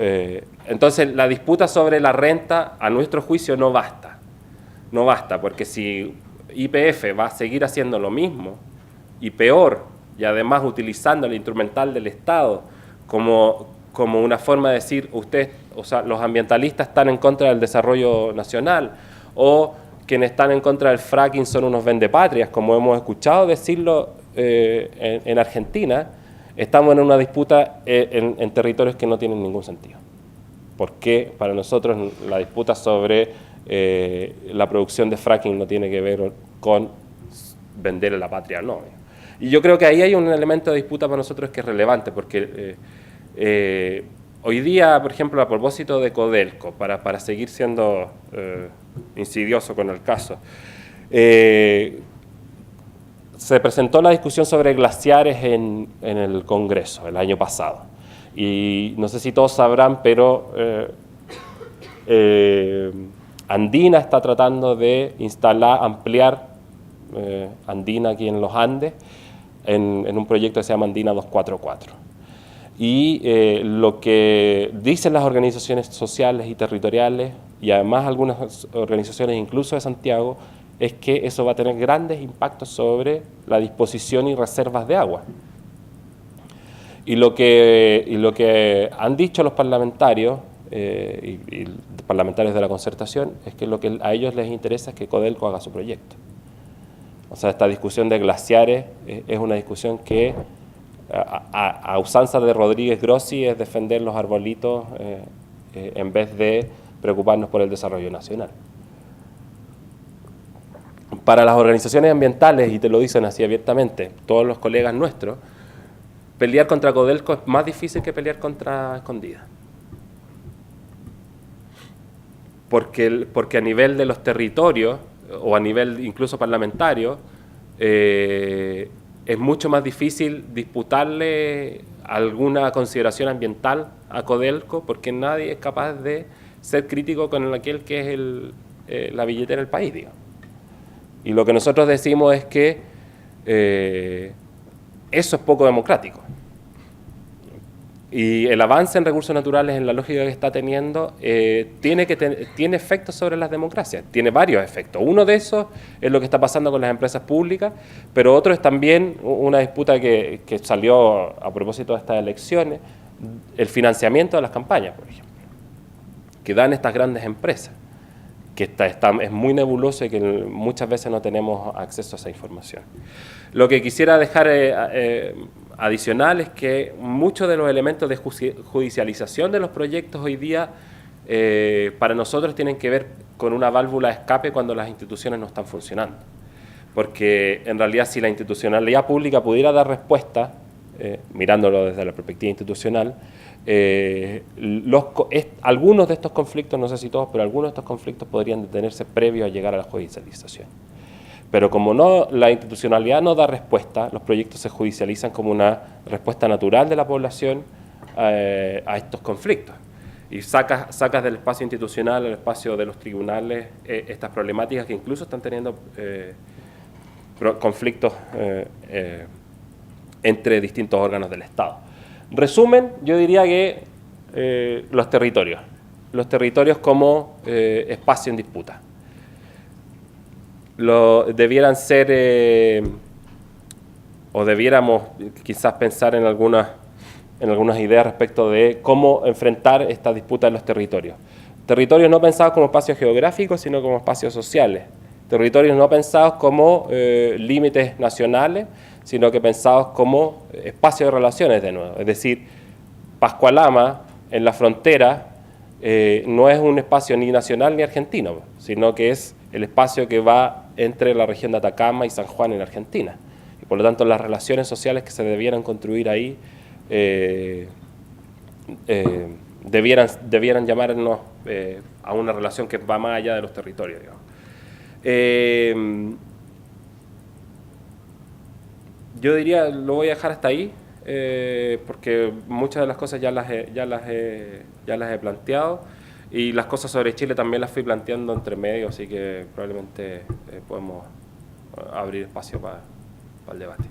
entonces la disputa sobre la renta, a nuestro juicio, no basta. No basta, porque si YPF va a seguir haciendo lo mismo y peor y además utilizando el instrumental del Estado como una forma de decir, usted, o sea, los ambientalistas están en contra del desarrollo nacional, o quienes están en contra del fracking son unos vendepatrias, como hemos escuchado decirlo en Argentina, estamos en una disputa en territorios que no tienen ningún sentido. Porque para nosotros la disputa sobre la producción de fracking no tiene que ver con vender la patria o no. Y yo creo que ahí hay un elemento de disputa para nosotros que es relevante, porque hoy día, por ejemplo, a propósito de Codelco, para seguir siendo insidioso con el caso, se presentó la discusión sobre glaciares en el Congreso el año pasado. Y no sé si todos sabrán, pero Andina está tratando de ampliar Andina aquí en los Andes en un proyecto que se llama Andina 244. Y lo que dicen las organizaciones sociales y territoriales, y además algunas organizaciones incluso de Santiago, es que eso va a tener grandes impactos sobre la disposición y reservas de agua. Y lo que han dicho los parlamentarios, y parlamentarios de la concertación, es que lo que a ellos les interesa es que Codelco haga su proyecto. O sea, esta discusión de glaciares es una discusión que a usanza de Rodríguez Grossi es defender los arbolitos en vez de preocuparnos por el desarrollo nacional. Para las organizaciones ambientales, y te lo dicen así abiertamente, todos los colegas nuestros, pelear contra Codelco es más difícil que pelear contra Escondida. Porque a nivel de los territorios, o a nivel incluso parlamentario, es mucho más difícil disputarle alguna consideración ambiental a Codelco, porque nadie es capaz de ser crítico con aquel que es la billetera del país, digamos. Y lo que nosotros decimos es que eso es poco democrático. Y el avance en recursos naturales, en la lógica que está teniendo, tiene efectos sobre las democracias, tiene varios efectos. Uno de esos es lo que está pasando con las empresas públicas, pero otro es también una disputa que salió a propósito de estas elecciones, el financiamiento de las campañas, por ejemplo, que dan estas grandes empresas, que es muy nebuloso y que muchas veces no tenemos acceso a esa información. Lo que quisiera dejar adicional es que muchos de los elementos de judicialización de los proyectos hoy día para nosotros tienen que ver con una válvula de escape cuando las instituciones no están funcionando. Porque en realidad si la institucionalidad pública pudiera dar respuesta, mirándolo desde la perspectiva institucional, algunos de estos conflictos, no sé si todos, pero algunos de estos conflictos podrían detenerse previo a llegar a la judicialización. Pero como la institucionalidad no da respuesta, los proyectos se judicializan como una respuesta natural de la población a estos conflictos. Y sacas del espacio institucional al espacio de los tribunales estas problemáticas que incluso están teniendo conflictos entre distintos órganos del Estado. Resumen, yo diría que los territorios como espacio en disputa. Debieran ser, o debiéramos quizás pensar en algunas ideas respecto de cómo enfrentar esta disputa en los territorios. Territorios no pensados como espacios geográficos, sino como espacios sociales. Territorios no pensados como límites nacionales, sino que pensados como espacios de relaciones de nuevo. Es decir, Pascualama, en la frontera, no es un espacio ni nacional ni argentino, sino que es el espacio que va entre la región de Atacama y San Juan en Argentina. Y por lo tanto, las relaciones sociales que se debieran construir ahí debieran llamarnos a una relación que va más allá de los territorios, digamos. Yo diría, lo voy a dejar hasta ahí, porque muchas de las cosas ya las he planteado, y las cosas sobre Chile también las fui planteando entre medio, así que probablemente podemos abrir espacio para el debate.